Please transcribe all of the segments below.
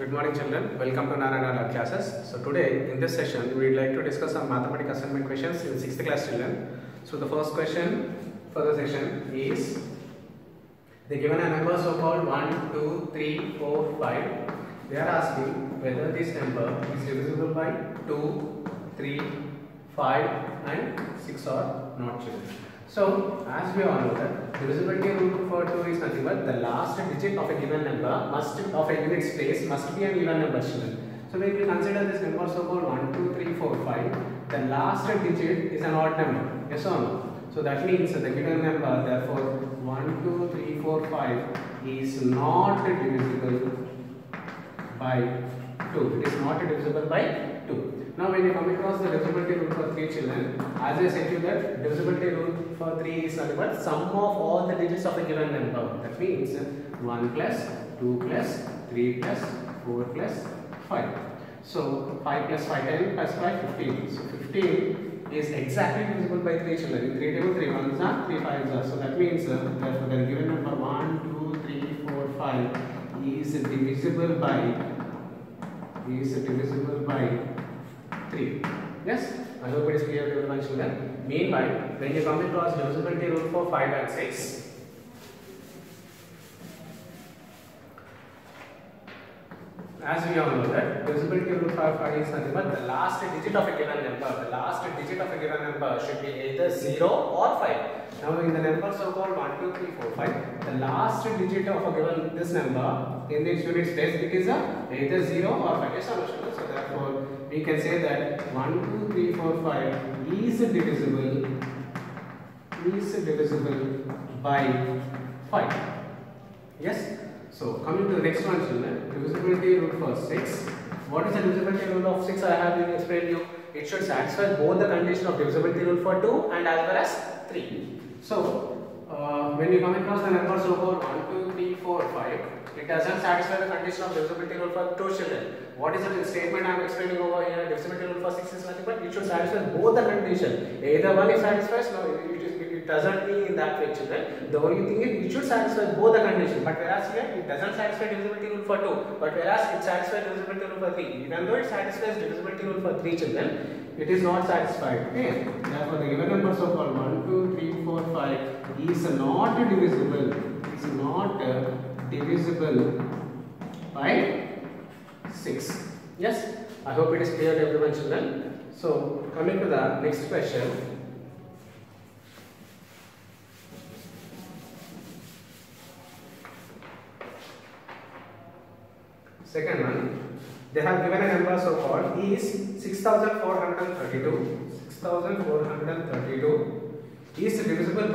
Good morning children, welcome to Narayana Lab classes. So today in this session we would like to discuss some mathematical assignment questions in 6th class children. So the first question for the session is, they given a number so called 1, 2, 3, 4, 5. They are asking whether this number is divisible by 2, 3, 5 and 6 or not children. So as we all know that divisibility rule for 2 is nothing but the last digit of a given number of a unit place must be an even number children. So when we consider this number so called 1, 2, 3, 4, 5, the last digit is an odd number, yes or no? So that means the given number, therefore 1, 2, 3, 4, 5 is not divisible by 2. It is not divisible by 2. Now when you come across the divisibility rule for 3 children, as I said to you that divisibility rule for 3 is nothing but sum of all the digits of a given number. That means 1 plus 2 plus 3 plus 4 plus 5. So 5 plus 5, 10 plus 5, 15. So 15 is exactly divisible by 3 children. In 3 table 3 1s are, 3 5s are. So that means therefore the given number 1, 2, 3, 4, 5 is divisible by 3. Yes, I hope it is clear to everyone children. Meanwhile, when you come across divisibility rule for 5 and 6, as we all know that divisibility rule for 5 is nothing but the last digit of a given number. The last digit of a given number should be either 0 or 5. Now in the number so called 1, 2, 3, 4, 5, the last digit of a given this number in this unit place it is either 0 or 5. Yes or no? So therefore we can say that 1, 2, 3, 4, 5 is divisible by 5. Yes. So coming to the next one children, divisibility rule for 6. What is the divisibility rule of 6? I have been explained to you. It should satisfy both the condition of divisibility rule for 2 and as well as 3. So when you come across the number so called 1, 2, 3, 4, 5, it doesn't satisfy the condition of divisibility rule for 2 children. What is the statement I am explaining over here? Divisibility rule for 6 is nothing but it should satisfy both the condition. Either one is satisfies, no, it doesn't mean in that way children. The only thing is it should satisfy both the condition. But whereas here it doesn't satisfy divisibility rule for 2. But whereas it satisfies divisibility rule for 3. Even though it satisfies divisibility rule for 3 children, it is not satisfied. Okay. Therefore the given number so called 1, 2, 3, 4, 5 is not divisible. Is not divisible by 6. Yes. I hope it is clear to everyone children. So coming to the next question. Second one, they have given a number so called is 6432. 6432 is divisible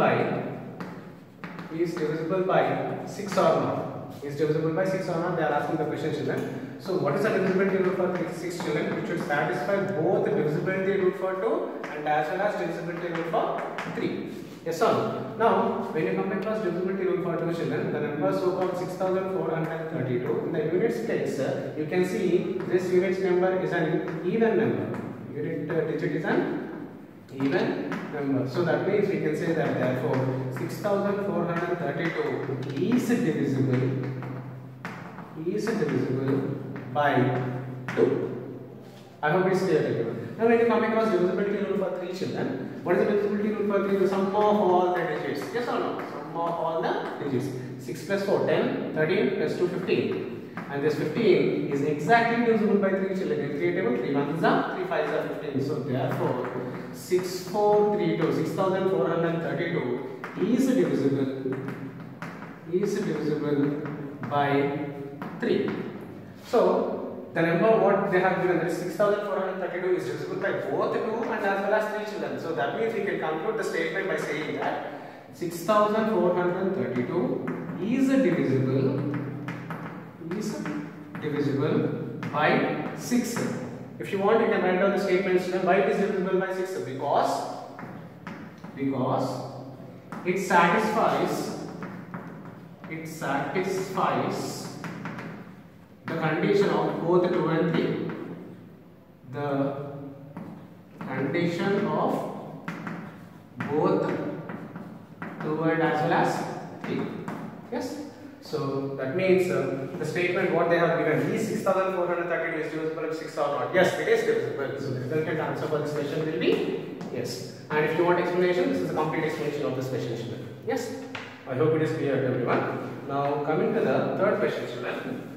by 6 or not? Is divisible by 6 or not? They are asking the question children. So what is the divisibility rule for 6 children? It should satisfy both the divisibility rule for 2 and as well as divisibility rule for 3. Yes or no? Now, when you come across divisibility rule for 2 children, the number so called 6432 in the units place, you can see this unit number is an even number. Unit digit is an even number. So that means we can say that therefore 6432 is divisible by 2. I hope it's clear to everyone. Now when you come across divisibility rule for 3 children, what is the divisibility rule for 3? The sum of all the digits. Yes or no? Sum of all the digits. 6 plus 4, 10, 13 plus 2, 15. And this 15 is exactly divisible by 3 children. In 3 table, 3 1s are, 3 5s are 15. So therefore, 6432 is divisible by 3. So the number what they have given, that is 6432 is divisible by both 2 and as well as 3 children. So that means we can conclude the statement by saying that 6432 is divisible by 6. If you want, you can write down the statement children. Why it is divisible by 6? Because it satisfies the condition of both 2 and 3. The condition of both 2 and as well as 3. Yes. So that means the statement what they have given is 6430 is divisible with 6 or not. Yes, it is divisible. So the resultant answer for this question will be yes. And if you want explanation, this is a complete explanation of this question, children. Yes. I hope it is clear to everyone. Now coming to the third question, children.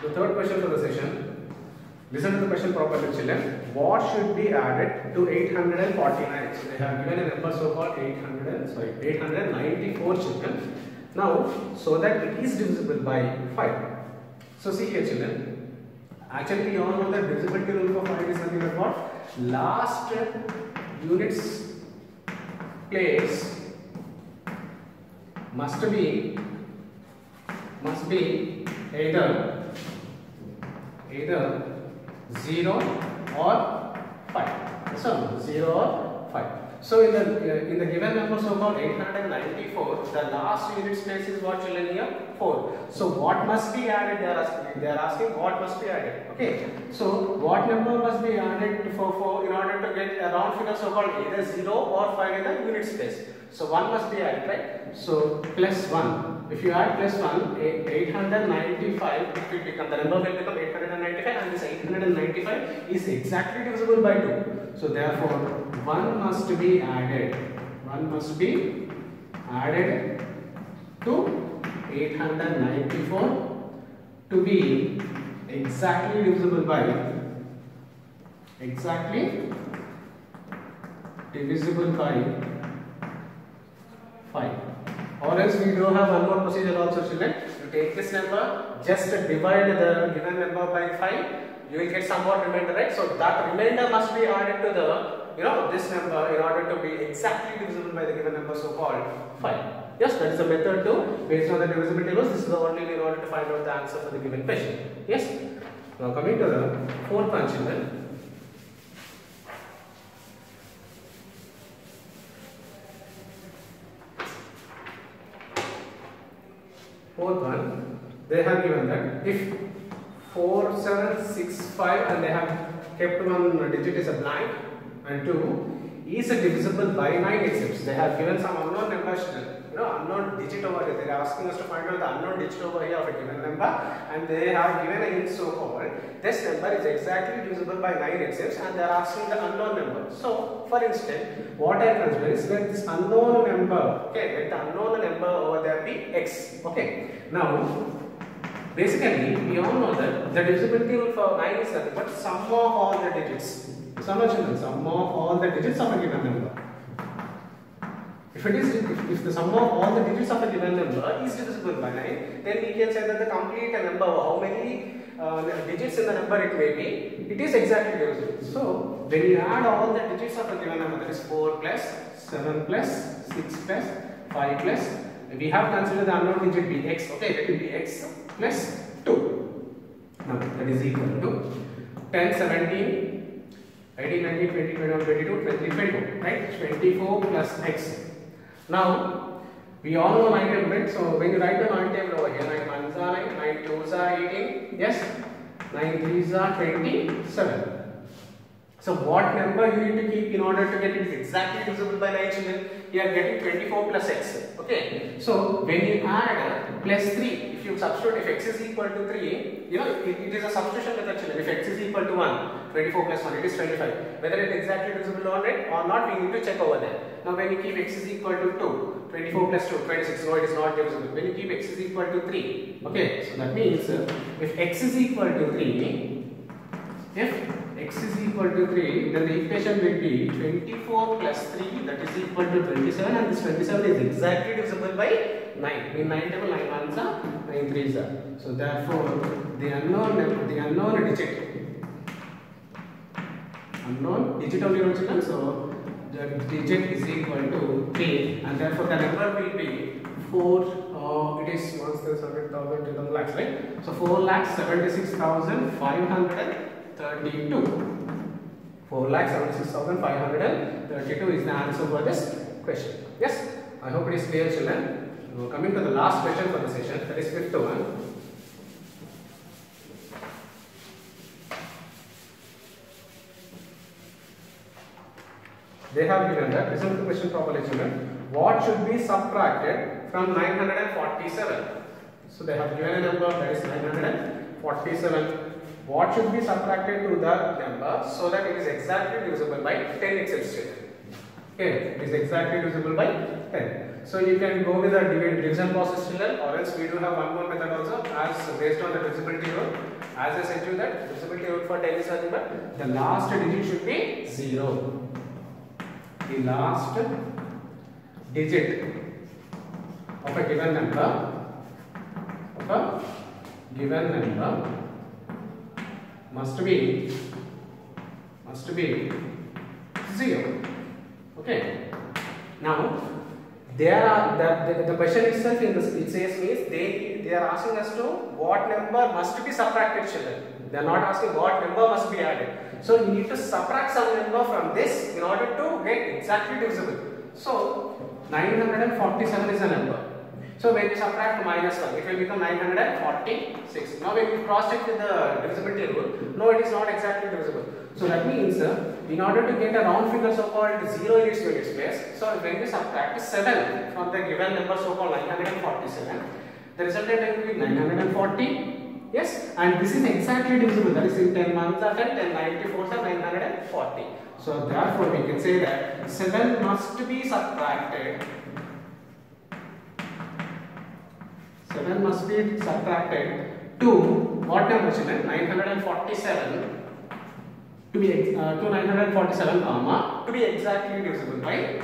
The third question for the session. Listen to the question properly, children. What should be added to 849? So they have given a number so called 894 children. Now, so that it is divisible by 5. So see here, children. Actually, we all know that divisibility rule for 5 is nothing but what? Last units place must be either 0 or 5. So 0 or 5. So in the given number so called 894, the last unit place is what, children, here? 4. So what must be added? They are asking what must be added. Okay. So what number must be added for in order to get a round figure so called either 0 or 5 in the unit space. So 1 must be added, right? So plus 1. If you add plus 1, 895, it will become, the number will become 895, and this 895 is exactly divisible by 2. So therefore, 1 must be added. 1 must be added to 894 to be exactly divisible by 5. Or else we do have one more procedure also, children. You take this number, just divide the given number by 5, you will get somewhat remainder, right? So that remainder must be added to the, this number in order to be exactly divisible by the given number so called 5. Yes, that is the method too. Based on the divisibility rules, this is the only way in order to find out the answer for the given question. Yes. Now coming to the fourth one, children. Fourth one, they have given that if 4765 and they have kept one digit as a blank and 2 is divisible by 9 itself. They have given some unknown number, unknown digit over here. They are asking us to find out the unknown digit over here of a given number, and they have given a hint so called this number is exactly divisible by 9 itself, and they are asking the unknown number. So for instance, what I consider is let this unknown number, okay, let the unknown number over there be x. Okay, now basically we all know that the divisibility rule for 9 is nothing but sum of all the digits. Sum of all the digits of a given number. If the sum of all the digits of a given number is divisible by 9, then we can say that the complete number, how many digits in the number it may be, it is exactly divisible. So when you add all the digits of a given number, that is 4 plus 7 plus 6 plus 5 plus, we have considered the unknown digit be x. Okay, let it be x plus 2. Now that is equal to 10, 17, 18, 19, 20, 21, 22, 23, 24, right? 24 plus x. Now, we all know 9 table, right? So, when you write the 9 table over here, 9 1s are 9, 9 2s are 18, yes, 9 3s are 27. So, what number you need to keep in order to get it exactly divisible by 9, children? You are getting 24 plus x. Okay. So, when you add plus 3, if you substitute, if x is equal to 3, it is a substitution method, children. If x is equal to 1, 24 plus 1, it is 25. Whether it is exactly divisible or not, we need to check over there. Now, when you keep x is equal to 2, 24 plus 2, 26, no, it is not divisible. When you keep x is equal to 3, okay, so that means if x is equal to 3, then the equation will be 24 plus 3, that is equal to 27, and this 27 is exactly divisible by 9. In 9 table, 9 1s are, 9 3s are. So therefore, the unknown digit only children. So the digit is equal to 3, and therefore the number will be 4. It is once there's 100,000 to the lakhs, right? So 4,76,532. 4,76,532 is the answer for this question. Yes, I hope it is clear, children. Now coming to the last question for the session, that is fifth one. They have given that, listen to the question properly children, what should be subtracted from 947? So they have given a number that is 947. What should be subtracted to that number so that it is exactly divisible by 10 itself stated. Okay, it is exactly divisible by 10. So you can go with the division process children, or else we do have one more method also as based on the divisibility rule. As I said to you that divisibility rule for 10 is nothing but the last digit should be 0. The last digit of a given number must be 0. Okay. Now there are the question itself in this, it says means they are asking us to what number must be subtracted children. They are not asking what number must be added. So you need to subtract some number from this in order to get exactly divisible. So 947 is a number. So when you subtract minus 1, it will become 946. Now when you cross check with the divisibility rule, no, it is not exactly divisible. So that means in order to get a round figure so called 0 in its units place, so when you subtract 7 from the given number so called 947, the resultant will be 940. Yes, and this is exactly divisible. That is in 10 ones are 10, 10 94s are 940. So therefore we can say that 7 must be subtracted. 7 must be subtracted to what number children? 947 to be 947 comma to be exactly divisible by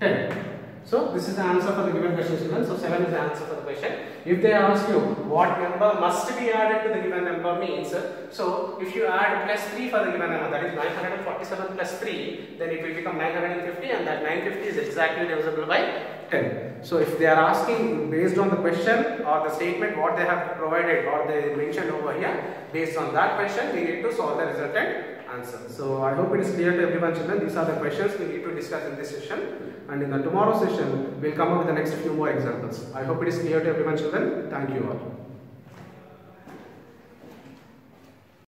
10. So this is the answer for the given question children. So 7 is the answer for the question. If they ask you what number must be added to the given number means, so if you add plus 3 for the given number, that is 947 plus 3, then it will become 950, and that 950 is exactly divisible by 10. So if they are asking based on the question or the statement what they have provided or they mentioned over here, based on that question we need to solve the resultant answer. So I hope it is clear to everyone children. These are the questions we need to discuss in this session, and in the tomorrow session we'll come up with the next few more examples. I hope it is clear to everyone children. Thank you all.